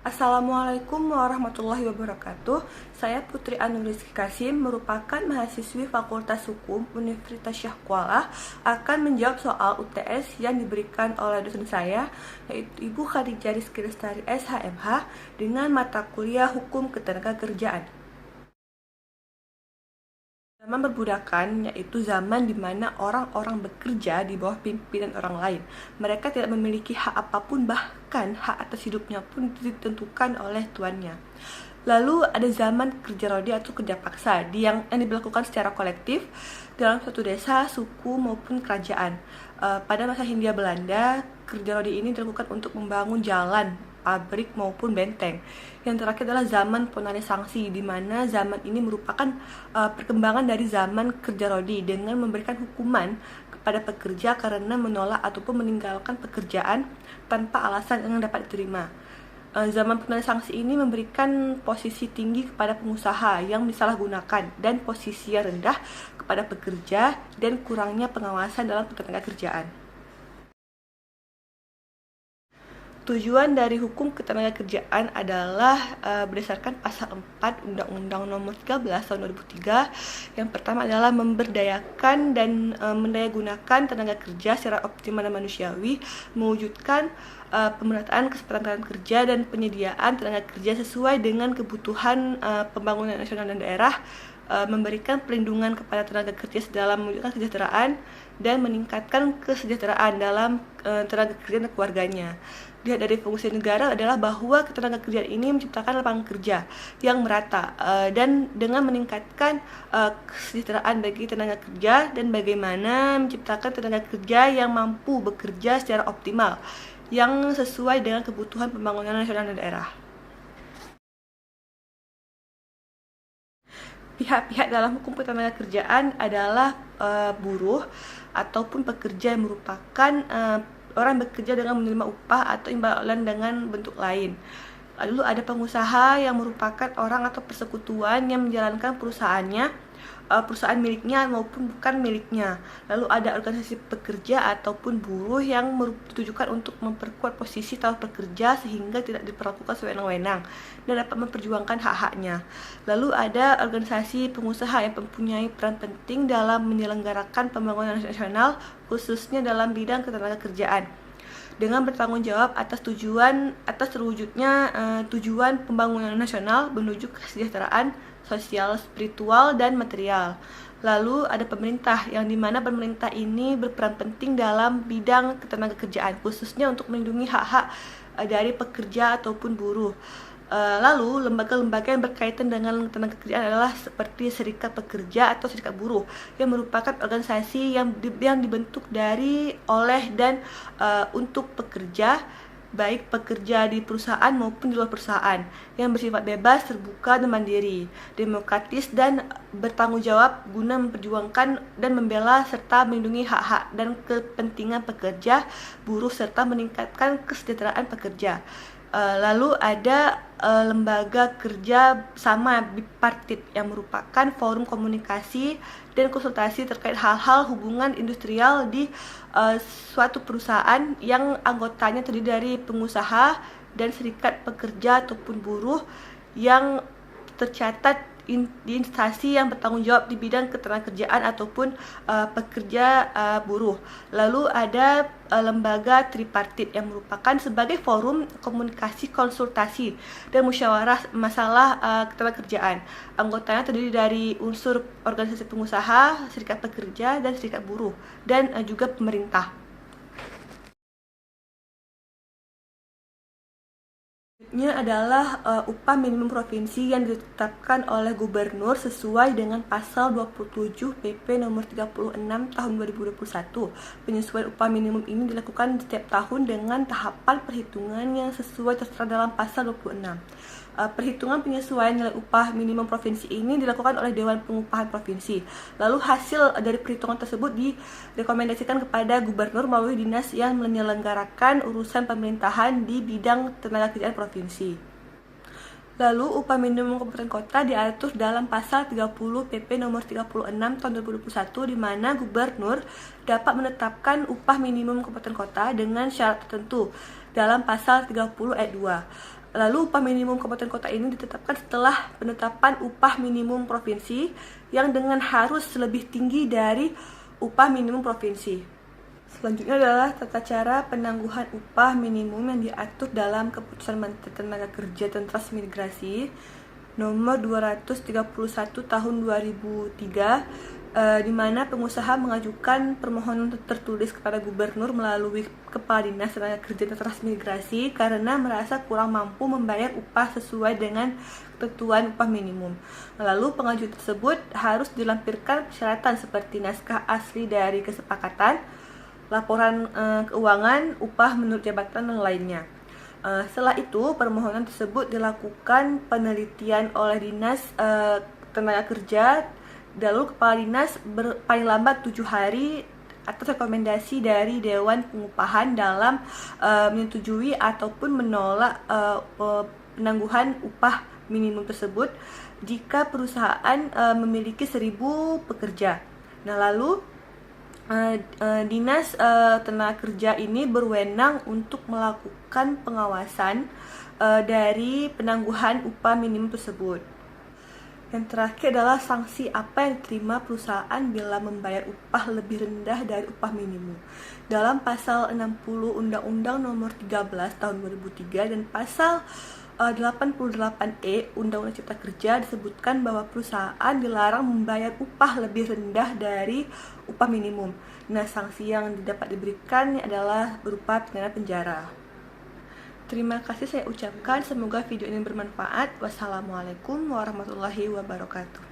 Assalamualaikum warahmatullahi wabarakatuh. Saya Putri Anurizky Kasim, merupakan mahasiswi Fakultas Hukum Universitas Syahkuala, akan menjawab soal UTS yang diberikan oleh dosen saya, yaitu Ibu Khadijah Rizky Lestari SHMH, dengan mata kuliah Hukum Ketenagakerjaan. Zaman perbudakan yaitu zaman di mana orang-orang bekerja di bawah pimpinan orang lain. Mereka tidak memiliki hak apapun, bahkan hak atas hidupnya pun ditentukan oleh tuannya. Lalu ada zaman kerja rodi atau kerja paksa yang diberlakukan secara kolektif dalam suatu desa, suku maupun kerajaan. Pada masa Hindia Belanda, kerja rodi ini dilakukan untuk membangun jalan, pabrik maupun benteng. Yang terakhir adalah zaman ponane sanksi, di mana zaman ini merupakan perkembangan dari zaman kerja rodi dengan memberikan hukuman kepada pekerja karena menolak ataupun meninggalkan pekerjaan tanpa alasan yang dapat diterima. Zaman ponane sanksi ini memberikan posisi tinggi kepada pengusaha yang disalahgunakan dan posisi yang rendah kepada pekerja dan kurangnya pengawasan dalam ketenagakerjaan. Tujuan dari hukum ketenagakerjaan adalah berdasarkan pasal 4 Undang-Undang Nomor 13 Tahun 2003. Yang pertama adalah memberdayakan dan mendayagunakan tenaga kerja secara optimal dan manusiawi, mewujudkan pemerataan kesempatan kerja dan penyediaan tenaga kerja sesuai dengan kebutuhan pembangunan nasional dan daerah, memberikan perlindungan kepada tenaga kerja dalam mewujudkan kesejahteraan dan meningkatkan kesejahteraan dalam tenaga kerja dan keluarganya. Dilihat dari fungsi negara adalah bahwa ketenaga kerjaan ini menciptakan lapangan kerja yang merata dan dengan meningkatkan kesejahteraan bagi tenaga kerja dan bagaimana menciptakan tenaga kerja yang mampu bekerja secara optimal yang sesuai dengan kebutuhan pembangunan nasional dan daerah. Pihak-pihak dalam hukum ketenagakerjaan adalah buruh ataupun pekerja yang merupakan orang bekerja dengan menerima upah atau imbalan dengan bentuk lain. Lalu ada pengusaha yang merupakan orang atau persekutuan yang menjalankan perusahaan miliknya maupun bukan miliknya. Lalu ada organisasi pekerja ataupun buruh yang ditujukan untuk memperkuat posisi tahap pekerja sehingga tidak diperlakukan sewenang-wenang dan dapat memperjuangkan hak-haknya. Lalu ada organisasi pengusaha yang mempunyai peran penting dalam menyelenggarakan pembangunan nasional, khususnya dalam bidang ketenagakerjaan, dengan bertanggung jawab atas terwujudnya tujuan pembangunan nasional menuju kesejahteraan sosial, spiritual, dan material. Lalu ada pemerintah, yang dimana pemerintah ini berperan penting dalam bidang ketenagakerjaan, khususnya untuk melindungi hak-hak dari pekerja ataupun buruh. Lalu lembaga-lembaga yang berkaitan dengan tenaga kerjaan adalah seperti serikat pekerja atau serikat buruh, yang merupakan organisasi yang dibentuk oleh dan untuk pekerja, baik pekerja di perusahaan maupun di luar perusahaan, yang bersifat bebas, terbuka, dan mandiri, demokratis, dan bertanggung jawab guna memperjuangkan dan membela serta melindungi hak-hak dan kepentingan pekerja, buruh, serta meningkatkan kesejahteraan pekerja. Lalu ada lembaga kerja sama bipartit yang merupakan forum komunikasi dan konsultasi terkait hal-hal hubungan industrial di suatu perusahaan yang anggotanya terdiri dari pengusaha dan serikat pekerja ataupun buruh yang tercatat di instansi yang bertanggung jawab di bidang ketenagakerjaan ataupun pekerja buruh. Lalu ada lembaga tripartit yang merupakan sebagai forum komunikasi, konsultasi, dan musyawarah masalah ketenagakerjaan. Anggotanya terdiri dari unsur organisasi pengusaha, serikat pekerja, dan serikat buruh, dan juga pemerintah. Selanjutnya adalah upah minimum provinsi yang ditetapkan oleh gubernur sesuai dengan pasal 27 PP nomor 36 tahun 2021. Penyesuaian upah minimum ini dilakukan setiap tahun dengan tahapan perhitungan yang sesuai tertera dalam pasal 26. Perhitungan penyesuaian nilai upah minimum provinsi ini dilakukan oleh Dewan Pengupahan Provinsi. Lalu hasil dari perhitungan tersebut direkomendasikan kepada gubernur melalui dinas yang menyelenggarakan urusan pemerintahan di bidang ketenagakerjaan provinsi. Lalu upah minimum kabupaten kota diatur dalam pasal 30 PP nomor 36 tahun 2021, di mana gubernur dapat menetapkan upah minimum kabupaten kota dengan syarat tertentu dalam pasal 30 ayat 2. Lalu upah minimum kabupaten kota ini ditetapkan setelah penetapan upah minimum provinsi yang dengan harus lebih tinggi dari upah minimum provinsi. Selanjutnya adalah tata cara penangguhan upah minimum yang diatur dalam Keputusan Menteri Tenaga Kerja dan Transmigrasi nomor 231 tahun 2003, di mana pengusaha mengajukan permohonan tertulis kepada gubernur melalui Kepala Dinas Tenaga Kerja dan Transmigrasi karena merasa kurang mampu membayar upah sesuai dengan ketentuan upah minimum. Lalu pengajuan tersebut harus dilampirkan persyaratan seperti naskah asli dari kesepakatan, laporan keuangan, upah menurut jabatan, dan lainnya. Setelah itu, permohonan tersebut dilakukan penelitian oleh Dinas Tenaga Kerja. Lalu Kepala Dinas paling lambat 7 hari atas rekomendasi dari Dewan Pengupahan dalam menyetujui ataupun menolak penangguhan upah minimum tersebut jika perusahaan memiliki 1.000 pekerja. Nah, lalu Dinas Tenaga Kerja ini berwenang untuk melakukan pengawasan dari penangguhan upah minimum tersebut. Yang terakhir adalah sanksi apa yang diterima perusahaan bila membayar upah lebih rendah dari upah minimum. Dalam pasal 60 Undang-Undang Nomor 13 Tahun 2003 dan pasal 88E Undang-Undang Cipta Kerja disebutkan bahwa perusahaan dilarang membayar upah lebih rendah dari upah minimum. Nah, sanksi yang dapat diberikan adalah berupa pidana penjara. Terima kasih saya ucapkan, semoga video ini bermanfaat. Wassalamualaikum warahmatullahi wabarakatuh.